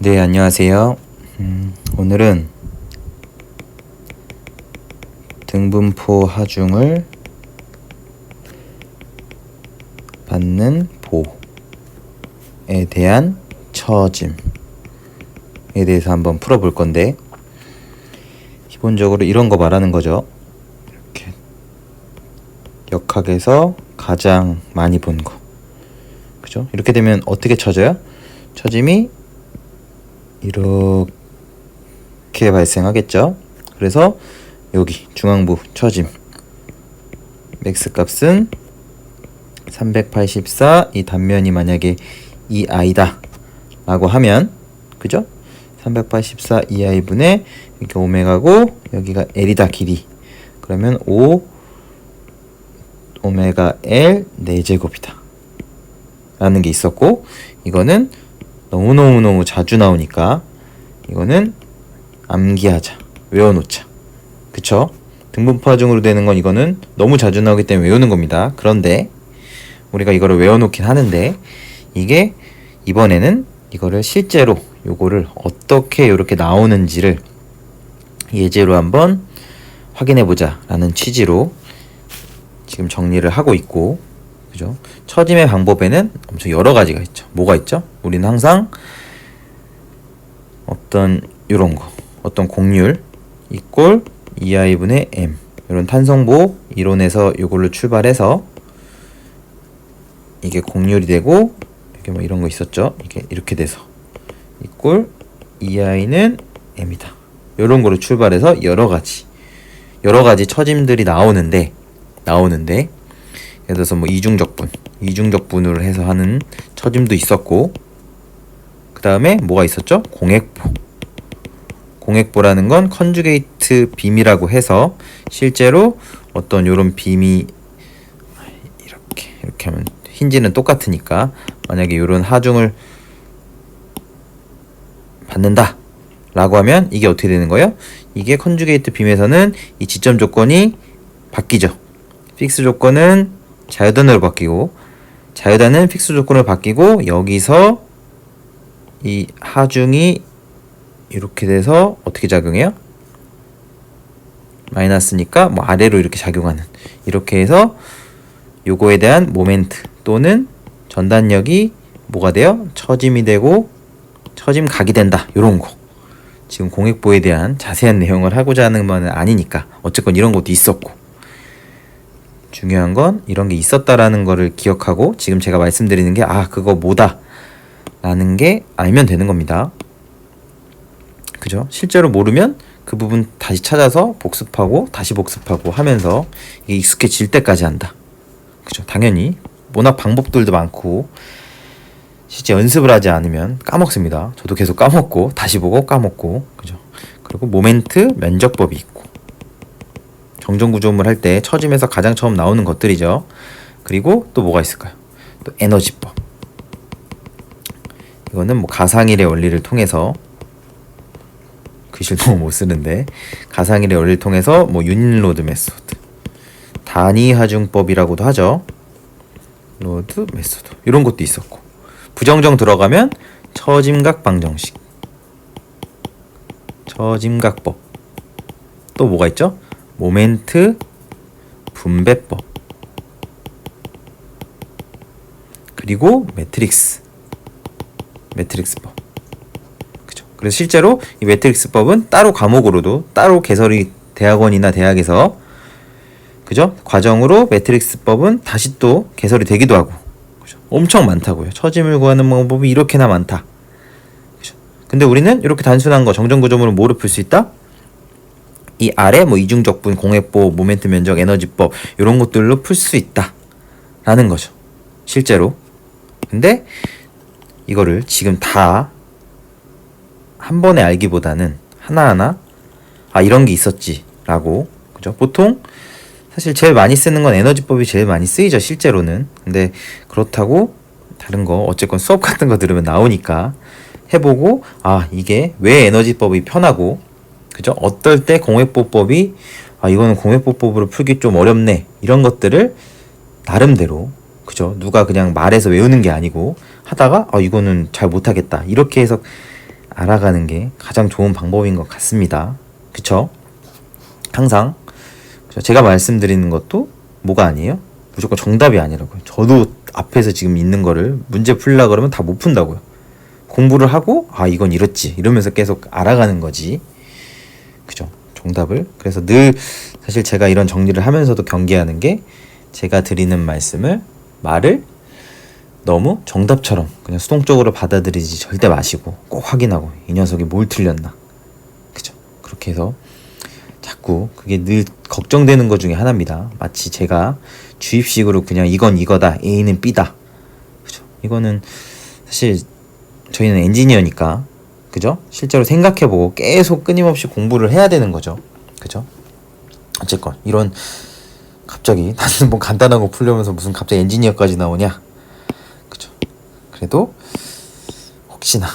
네, 안녕하세요. 오늘은 등분포 하중을 받는 보에 대한 처짐에 대해서 한번 풀어볼 건데, 기본적으로 이런 거 말하는 거죠. 이렇게 역학에서 가장 많이 본 거, 그죠? 이렇게 되면 어떻게 쳐져요? 처짐이 이렇게 발생하겠죠. 그래서 여기 중앙부 처짐 맥스 값은 384, 이 단면이 만약에 2i다 라고 하면, 그죠? 384 2i 분의 이렇게 오메가고 여기가 l이다, 길이. 그러면 5 오메가 l 4제곱이다 라는 게 있었고, 이거는 너무너무 자주 나오니까 이거는 암기하자, 외워놓자. 그쵸? 등분포 하중으로 되는 건 이거는 너무 자주 나오기 때문에 외우는 겁니다. 그런데 우리가 이거를 외워놓긴 하는데, 이게 이번에는 이거를 실제로 요거를 어떻게 이렇게 나오는지를 예제로 한번 확인해보자 라는 취지로 지금 정리를 하고 있고, 그죠? 처짐의 방법에는 엄청 여러 가지가 있죠. 뭐가 있죠? 우리는 항상 어떤 요런 거, 어떤 공률 이꼴 2i분의 m, 이런 탄성보 이론에서 요걸로 출발해서 이게 공률이 되고, 이게 뭐 이런 거 있었죠? 이게 이렇게 돼서 이꼴 2i는 m이다. 요런 거로 출발해서 여러 가지 처짐들이 나오는데 예를 들어서 뭐 이중적분으로 해서 하는 처짐도 있었고, 그 다음에 뭐가 있었죠? 공액보라는 건 컨주게이트 빔이라고 해서 실제로 어떤 요런 빔이 이렇게 하면 힌지는 똑같으니까 만약에 요런 하중을 받는다 라고 하면 이게 어떻게 되는 거예요? 이게 컨주게이트 빔에서는 이 지점 조건이 바뀌죠. 픽스 조건은 자유단으로 바뀌고, 자유단은 픽스 조건으로 바뀌고, 여기서 이 하중이 이렇게 돼서 어떻게 작용해요? 마이너스니까 뭐 아래로 이렇게 작용하는, 이렇게 해서 요거에 대한 모멘트 또는 전단력이 뭐가 돼요? 처짐이 되고 처짐각이 된다. 요런 거. 지금 공액보에 대한 자세한 내용을 하고자 하는 건 아니니까 어쨌건 이런 것도 있었고, 중요한 건 이런 게 있었다라는 거를 기억하고 지금 제가 말씀드리는 게 그거 뭐다 라는 게 알면 되는 겁니다. 그죠? 실제로 모르면 그 부분 다시 찾아서 복습하고 다시 복습하고 하면서 이게 익숙해질 때까지 한다. 그죠? 당연히 워낙 방법들도 많고 실제 연습을 하지 않으면 까먹습니다. 저도 계속 까먹고 다시 보고 까먹고, 그죠? 그리고 모멘트 면적법이 있고, 정전구조물 할 때 처짐에서 가장 처음 나오는 것들이죠. 그리고 또 뭐가 있을까요? 또 에너지법. 이거는 뭐 가상일의 원리를 통해서, 글씨를 너무 못 쓰는데, 가상일의 원리를 통해서 뭐 유닛로드 메소드, 단위 하중법이라고도 하죠. 로드 메소드 이런 것도 있었고, 부정정 들어가면 처짐각 방정식, 처짐각법, 또 뭐가 있죠? 모멘트 분배법, 그리고 매트릭스법. 그죠? 그래서 실제로 이 매트릭스법은 따로 과목으로도 따로 개설이 대학원이나 대학에서, 그죠? 과정으로 매트릭스법은 다시 또 개설이 되기도 하고, 그죠? 엄청 많다고요. 처짐을 구하는 방법이 이렇게나 많다. 그죠? 근데 우리는 이렇게 단순한 거 정전구조물은 뭐로 풀 수 있다? 이 아래 뭐 이중적분, 공액보, 모멘트 면적, 에너지법 이런 것들로 풀 수 있다 라는 거죠, 실제로. 근데 이거를 지금 다 한 번에 알기보다는 하나하나 이런 게 있었지 라고, 그죠? 보통 사실 제일 많이 쓰는 건 에너지법이 제일 많이 쓰이죠, 실제로는. 근데 그렇다고 다른 거 어쨌건 수업 같은 거 들으면 나오니까 해보고, 이게 왜 에너지법이 편하고, 그죠? 어떨 때 공액보법이 이거는 공액보법으로 풀기 좀 어렵네, 이런 것들을 나름대로, 그죠? 누가 그냥 말해서 외우는 게 아니고 하다가 이거는 잘 못하겠다 이렇게 해서 알아가는 게 가장 좋은 방법인 것 같습니다. 그쵸? 항상 제가 말씀드리는 것도 뭐가 아니에요? 무조건 정답이 아니라고요. 저도 앞에서 지금 있는 거를 문제 풀려고 그러면 다 못 푼다고요. 공부를 하고 이건 이렇지 이러면서 계속 알아가는 거지. 그죠? 정답을. 그래서 늘 사실 제가 이런 정리를 하면서도 경계하는 게 제가 드리는 말을 너무 정답처럼 그냥 수동적으로 받아들이지 절대 마시고 꼭 확인하고 이 녀석이 뭘 틀렸나. 그죠? 그렇게 해서 자꾸 그게 늘 걱정되는 것 중에 하나입니다. 마치 제가 주입식으로 그냥 이건 이거다, A는 B다. 그죠? 이거는 사실 저희는 엔지니어니까, 그죠? 실제로 생각해보고 계속 끊임없이 공부를 해야 되는 거죠. 그죠? 어쨌건 이런 갑자기 나는 뭐 간단한 거 풀려면서 무슨 갑자기 엔지니어까지 나오냐? 그죠? 그래도 혹시나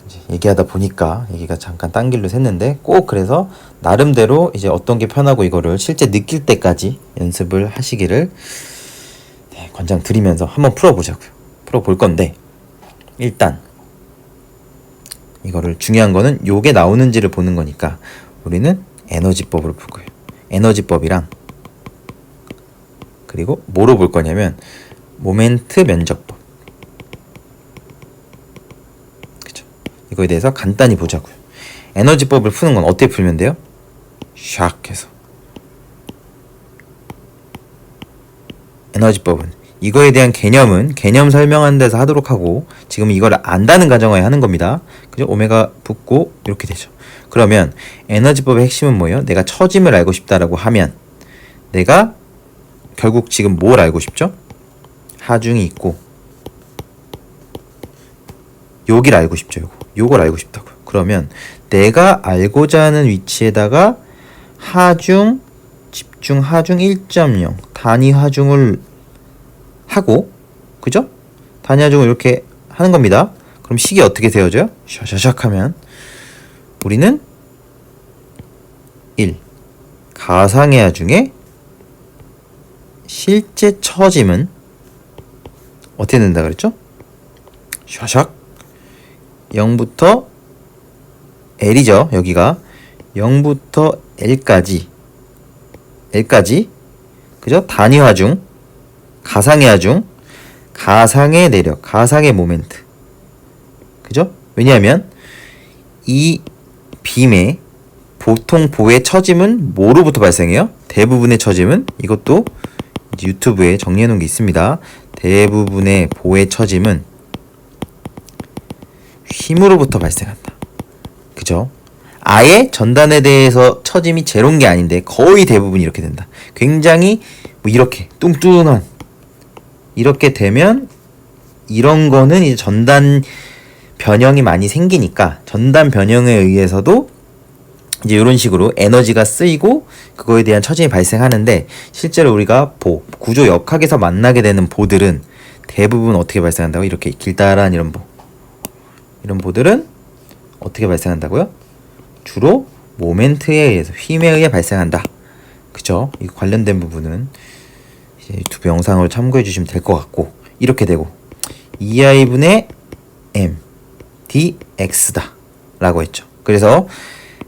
이제 얘기하다 보니까 얘기가 잠깐 딴 길로 샜는데 꼭 그래서 나름대로 이제 어떤 게 편하고 이거를 실제 느낄 때까지 연습을 하시기를 권장 드리면서 한번 풀어보자고요. 풀어볼 건데 일단 이거를 중요한 거는 요게 나오는지를 보는 거니까 우리는 에너지법으로 풀 거예요. 에너지법이랑 그리고 뭐로 볼 거냐면 모멘트 면적법. 그쵸? 이거에 대해서 간단히 보자고요. 에너지법을 푸는 건 어떻게 풀면 돼요? 샥 해서. 에너지법은 이거에 대한 개념은 개념 설명하는 데서 하도록 하고 지금 이걸 안다는 가정하에 하는 겁니다. 그죠? 오메가 붙고 이렇게 되죠. 그러면 에너지법의 핵심은 뭐예요? 내가 처짐을 알고 싶다라고 하면 내가 결국 지금 뭘 알고 싶죠? 하중이 있고 여기를 알고 싶죠. 요걸 알고 싶다고요. 그러면 내가 알고자 하는 위치에다가 하중, 집중 하중 1.0 단위 하중을 하고, 그죠? 단위 하중을 이렇게 하는 겁니다. 그럼 식이 어떻게 세워져요? 샤샤샥 하면 우리는 1. 가상의 하중의 실제 처짐은 어떻게 된다 그랬죠? 샤샥 0부터 L이죠. 여기가 0부터 L까지 그죠? 단위 하중, 가상의 하중, 가상의 내력, 가상의 모멘트. 그죠? 왜냐하면 이 빔의 보통 보의 처짐은 뭐로부터 발생해요? 대부분의 처짐은 이것도 이제 유튜브에 정리해 놓은 게 있습니다. 대부분의 보의 처짐은 힘으로부터 발생한다. 그죠? 아예 전단에 대해서 처짐이 제로인 게 아닌데 거의 대부분 이렇게 된다. 굉장히 뭐 이렇게 뚱뚱한 이렇게 되면 이런 거는 이제 전단 변형이 많이 생기니까 전단 변형에 의해서도 이제 이런 식으로 에너지가 쓰이고 그거에 대한 처짐이 발생하는데 실제로 우리가 구조 역학에서 만나게 되는 보들은 대부분 어떻게 발생한다고? 이렇게 길다란 이런 보들은 어떻게 발생한다고요? 주로 모멘트에 의해서 힘에 의해 발생한다. 그죠? 이 관련된 부분은 이제 유튜브 영상을 참고해 주시면 될 것 같고 이렇게 되고 EI분의 M dx다 라고 했죠. 그래서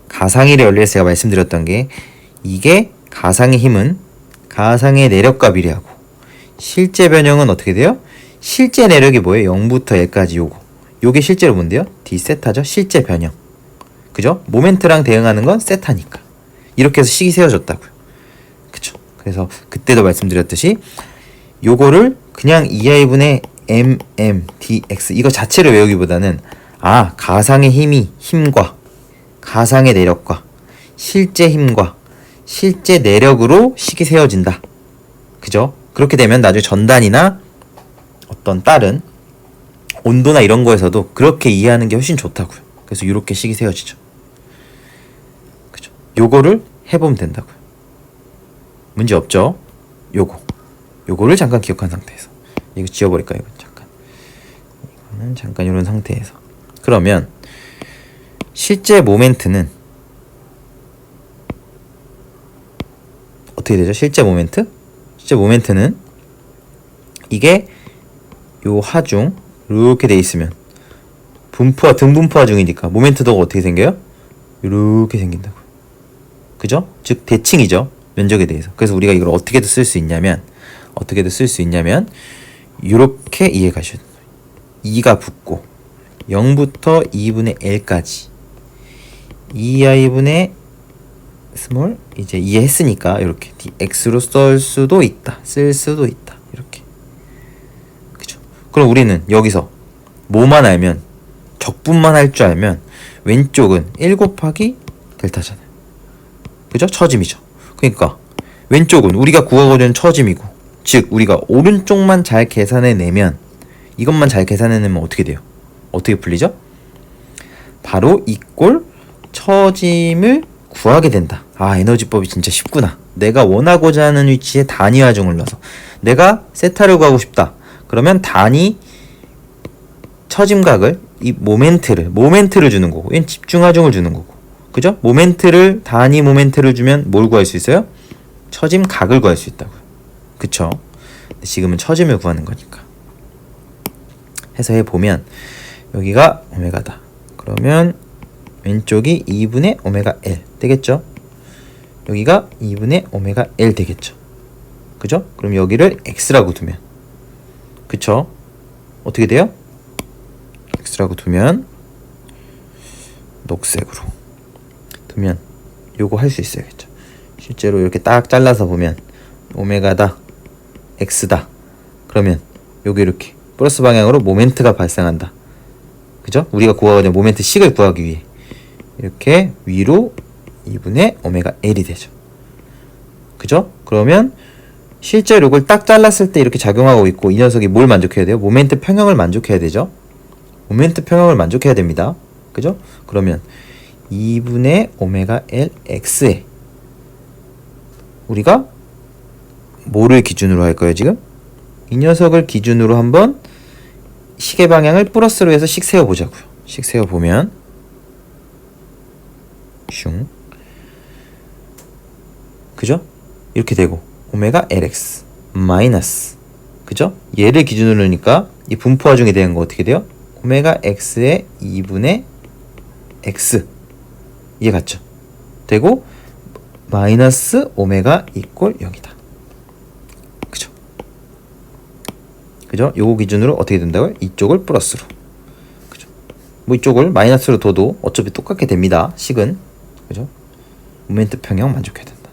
가상의 원리에서 제가 말씀드렸던 게 이게 가상의 힘은 가상의 내력과 비례하고 실제 변형은 어떻게 돼요? 실제 내력이 뭐예요? 0부터 L까지 요게 실제로 뭔데요? d 세타죠. 실제 변형. 그죠? 모멘트랑 대응하는 건 세타니까. 이렇게 해서 식이 세워졌다고요. 그쵸? 그래서 그때도 말씀드렸듯이 요거를 그냥 EI분의 MM dx 이거 자체를 외우기보다는 가상의 힘과 가상의 내력과 실제 힘과 실제 내력으로 식이 세워진다. 그죠? 그렇게 되면 나중에 전단이나 어떤 다른 온도나 이런 거에서도 그렇게 이해하는 게 훨씬 좋다고요. 그래서 이렇게 식이 세워지죠. 그죠? 요거를 해보면 된다고요. 문제 없죠? 요거를 잠깐 기억한 상태에서 이거 지워버릴까요? 이거는 잠깐 이런 상태에서 그러면 실제 모멘트는 어떻게 되죠? 실제 모멘트는 이게 요 하중 이렇게 돼 있으면 분포화 등분포화 중이니까 모멘트도가 어떻게 생겨요? 이렇게 생긴다고. 그죠? 즉 대칭이죠. 면적에 대해서. 그래서 우리가 이걸 어떻게도 쓸 수 있냐면 이렇게 이해가셔야 돼요. 2가 붙고 0부터 2분의 L까지 2i분의 스몰 이제 이해했으니까 이렇게 dx로 쓸 수도 있다. 이렇게. 그죠? 그럼 우리는 여기서 뭐만 알면 적분만 할 줄 알면 왼쪽은 1 곱하기 델타잖아요. 그죠? 처짐이죠. 그러니까 왼쪽은 우리가 구하고자 하는 처짐이고, 즉 우리가 오른쪽만 잘 계산해내면, 이것만 잘 계산해내면 어떻게 돼요? 어떻게 풀리죠? 바로 이 꼴 처짐을 구하게 된다. 아, 에너지법이 진짜 쉽구나. 내가 원하고자 하는 위치에 단위하중을 넣어서 내가 세타를 구하고 싶다. 그러면 단위 처짐각을 이 모멘트를 주는 거고, 얘는 집중하중을 주는 거고, 그죠? 단위 모멘트를 주면 뭘 구할 수 있어요? 처짐각을 구할 수 있다고요. 그쵸? 지금은 처짐을 구하는 거니까. 해서 해보면 여기가 오메가다. 그러면 왼쪽이 2분의 오메가 L 되겠죠? 여기가 2분의 오메가 L 되겠죠? 그죠? 그럼 여기를 X라고 두면, 그쵸? 어떻게 돼요? X라고 두면 녹색으로 두면 요거 할 수 있어야겠죠. 실제로 이렇게 딱 잘라서 보면 오메가다, X다. 그러면 여기 이렇게 플러스 방향으로 모멘트가 발생한다. 그죠? 우리가 구하고자 모멘트 식을 구하기 위해 이렇게 위로 2분의 오메가 L이 되죠. 그죠? 그러면 실제로 이걸 딱 잘랐을 때 이렇게 작용하고 있고, 이 녀석이 뭘 만족해야 돼요? 모멘트 평형을 만족해야 되죠. 모멘트 평형을 만족해야 됩니다. 그죠? 그러면 2분의 오메가 LX에 우리가 뭐를 기준으로 할 거예요, 지금? 이 녀석을 기준으로 한번 식의 방향을 플러스로 해서 식 세워보자고요. 식 세워보면 슝, 그죠? 이렇게 되고 오메가 LX 마이너스, 그죠? 얘를 기준으로 하니까 이 분포하중에 대한 거 어떻게 돼요? 오메가 X의 2분의 X, 이해 갔죠? 되고 마이너스 오메가 이꼴 0이다. 그죠? 그죠? 요거 기준으로 어떻게 된다고요? 이쪽을 플러스로. 그죠? 뭐 이쪽을 마이너스로 둬도 어차피 똑같게 됩니다. 식은. 그죠? 모멘트 평형 만족해야 된다.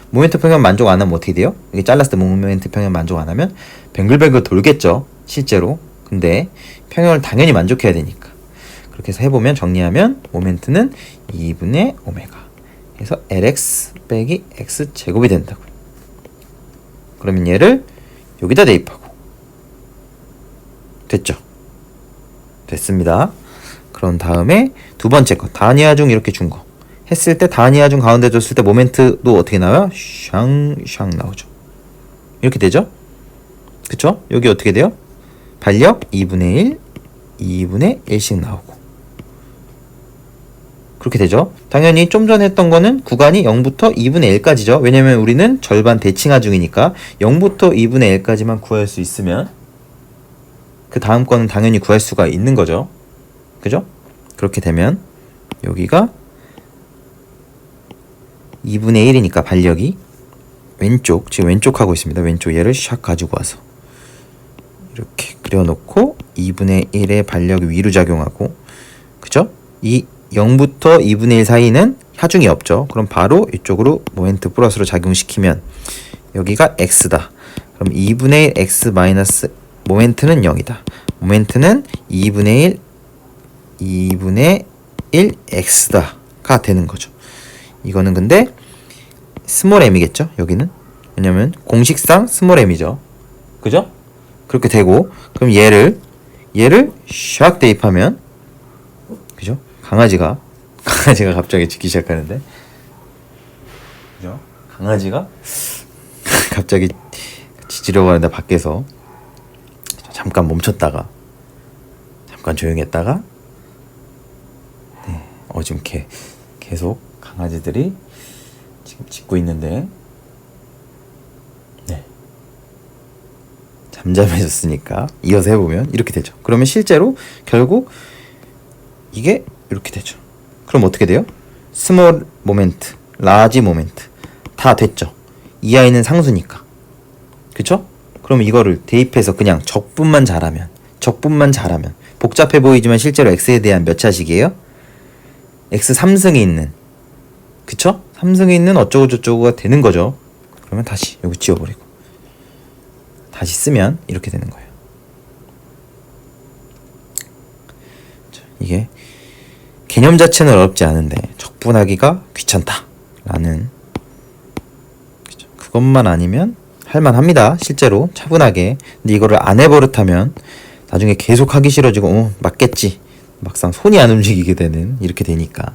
모멘트 평형 만족 안 하면 어떻게 돼요? 이게 잘랐을 때 모멘트 평형 만족 안 하면 뱅글뱅글 돌겠죠, 실제로. 근데 평형을 당연히 만족해야 되니까. 그렇게 해서 해보면, 정리하면 모멘트는 2분의 오메가 해서 LX 빼기 X 제곱이 된다고요. 그러면 얘를 여기다 대입하고. 됐죠? 됐습니다. 그런 다음에 두 번째 거, 단위하중 이렇게 준 거 했을 때, 단위하중 가운데 줬을 때 모멘트도 어떻게 나와요? 샹샹 나오죠. 이렇게 되죠? 그쵸? 여기 어떻게 돼요? 반력 2분의 1, 2분의 1씩 나오고. 그렇게 되죠. 당연히 좀 전에 했던 거는 구간이 0부터 2분의 1까지죠. 왜냐면 우리는 절반 대칭하중이니까 0부터 2분의 1까지만 구할 수 있으면 그 다음 거는 당연히 구할 수가 있는 거죠. 그죠? 그렇게 되면 여기가 2분의 1이니까 반력이 왼쪽, 지금 왼쪽 하고 있습니다. 왼쪽 얘를 샥 가지고 와서 이렇게 그려놓고 2분의 1의 반력이 위로 작용하고, 그죠? 이 0부터 2분의 1 사이는 하중이 없죠. 그럼 바로 이쪽으로 모멘트 플러스로 작용시키면 여기가 X다. 그럼 2분의 1 X 마이너스 모멘트는 0이다. 모멘트는 2분의 1 X다가 되는 거죠. 이거는 근데 스몰 m이겠죠, 여기는. 왜냐면 공식상 스몰 m이죠. 그죠? 그렇게 되고, 그럼 얘를 샥 대입하면, 그죠? 강아지가 갑자기 짖기 시작하는데, 그죠? 강아지가 갑자기 짖으려고 하는데 밖에서 잠깐 멈췄다가 잠깐 조용히 했다가, 네, 지금 계속 강아지들이 지금 짖고 있는데, 네, 잠잠해졌으니까 이어서 해보면 이렇게 되죠. 그러면 실제로 결국 이게 이렇게 되죠. 그럼 어떻게 돼요? 스몰 모멘트, 라지 모멘트 다 됐죠. 이 아이는 상수니까. 그쵸? 그럼 이거를 대입해서 그냥 적분만 잘하면 복잡해 보이지만 실제로 x에 대한 몇 차식이에요? x 3승이 있는, 그쵸? 3승이 있는 어쩌고 저쩌고가 되는 거죠. 그러면 다시 여기 지워버리고 다시 쓰면 이렇게 되는 거예요. 이게 개념 자체는 어렵지 않은데 적분하기가 귀찮다라는, 그것만 아니면 할만합니다. 실제로 차분하게. 근데 이거를 안 해버릇하면 나중에 계속 하기 싫어지고 맞겠지, 막상 손이 안 움직이게 되는, 이렇게 되니까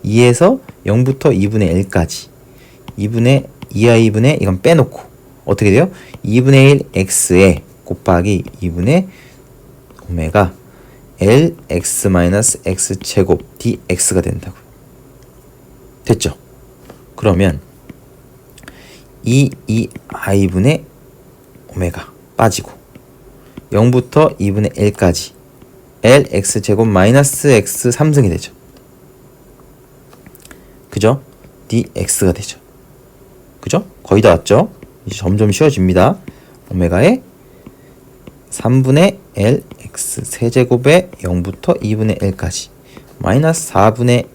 2에서 0부터 2분의 L까지 2i분의 이건 빼놓고 어떻게 돼요? 2분의 1 x에 곱하기 2분의 오메가 L x 마이너스 x 제곱 dx가 된다고요. 됐죠? 그러면 2i분의 오메가 빠지고 0부터 2분의 L까지 L x 제곱 마이너스 x 3승이 되죠. 그죠? dx가 되죠. 그죠? 거의 다 왔죠? 이제 점점 쉬워집니다. 오메가에 3분의 L x 세제곱에 0부터 2분의 L까지 마이너스 4분의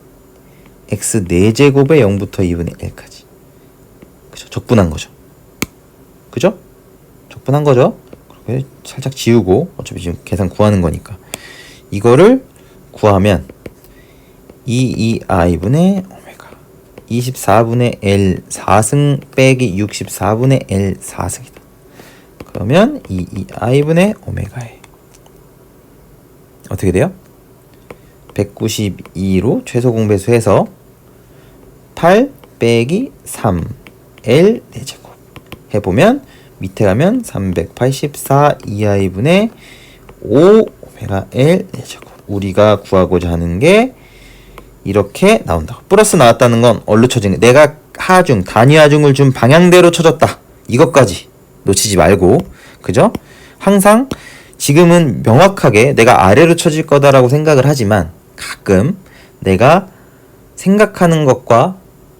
x 4제곱에 0부터 2분의 L까지. 그죠? 적분한 거죠. 그죠? 적분한 거죠? 그렇게 살짝 지우고, 어차피 지금 계산 구하는 거니까 이거를 구하면 22i분의 오메가 24분의 L 4승 빼기 64분의 L 4승이다. 그러면 22i분의 오메가에 어떻게 돼요? 192로 최소 공배수해서 8 빼기 3 L 4제곱 해보면 밑에 가면 384 2i분의 5 오메가 L 4제곱. 우리가 구하고자 하는 게 이렇게 나온다고. 플러스 나왔다는 건 얼로 쳐진 게, 내가 하중, 단위 하중을 준 방향대로 쳐졌다. 이것까지 놓치지 말고, 그죠? 항상 지금은 명확하게 내가 아래로 쳐질 거다라고 생각을 하지만 가끔 내가 생각하는 것과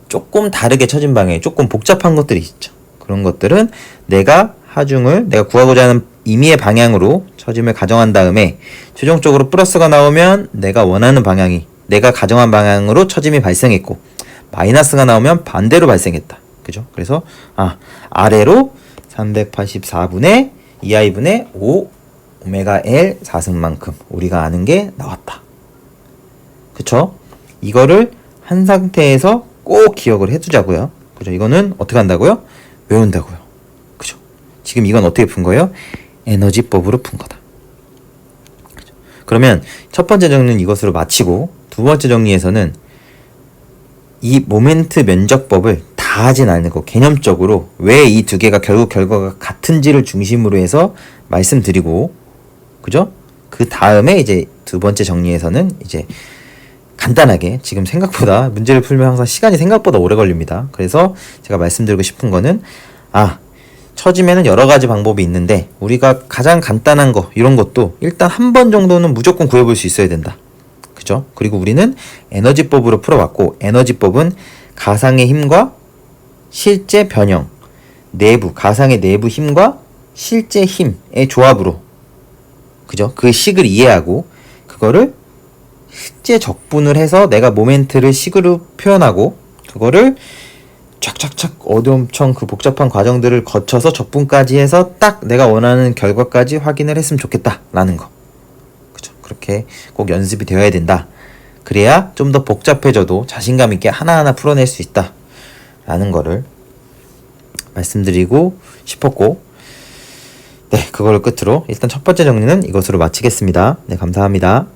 조금 다르게 쳐진 방향이 조금 복잡한 것들이 있죠. 그런 것들은 내가 하중을 내가 구하고자 하는 임의의 방향으로 쳐짐을 가정한 다음에 최종적으로 플러스가 나오면 내가 원하는 방향이, 내가 가정한 방향으로 쳐짐이 발생했고, 마이너스가 나오면 반대로 발생했다. 그죠? 그래서 아래로 384분의 2i분의 5 오메가 L 4승만큼 우리가 아는 게 나왔다. 그쵸? 이거를 한 상태에서 꼭 기억을 해두자고요. 그죠? 이거는 어떻게 한다고요? 외운다고요. 그죠? 지금 이건 어떻게 푼 거예요? 에너지법으로 푼 거다. 그죠? 그러면 첫 번째 정리는 이것으로 마치고, 두 번째 정리에서는 이 모멘트 면적법을 다 하진 않고 개념적으로 왜 이 두 개가 결국 결과가 같은지를 중심으로 해서 말씀드리고, 그죠? 그 다음에 이제 두 번째 정리에서는 이제 간단하게, 지금 생각보다 문제를 풀면 항상 시간이 생각보다 오래 걸립니다. 그래서 제가 말씀드리고 싶은 거는, 쳐짐에는 여러 가지 방법이 있는데 우리가 가장 간단한 거, 이런 것도 일단 한 번 정도는 무조건 구해볼 수 있어야 된다. 그죠? 그리고 우리는 에너지법으로 풀어봤고, 에너지법은 가상의 힘과 실제 변형, 가상의 내부 힘과 실제 힘의 조합으로, 그죠? 그 식을 이해하고 그거를 실제 적분을 해서 내가 모멘트를 식으로 표현하고, 그거를 쫙쫙쫙 엄청 그 복잡한 과정들을 거쳐서 적분까지 해서 딱 내가 원하는 결과까지 확인을 했으면 좋겠다라는 거. 그죠? 그렇게 꼭 연습이 되어야 된다. 그래야 좀 더 복잡해져도 자신감 있게 하나하나 풀어낼 수 있다 라는 거를 말씀드리고 싶었고, 네, 그걸 끝으로 일단 첫 번째 정리는 이것으로 마치겠습니다. 네, 감사합니다.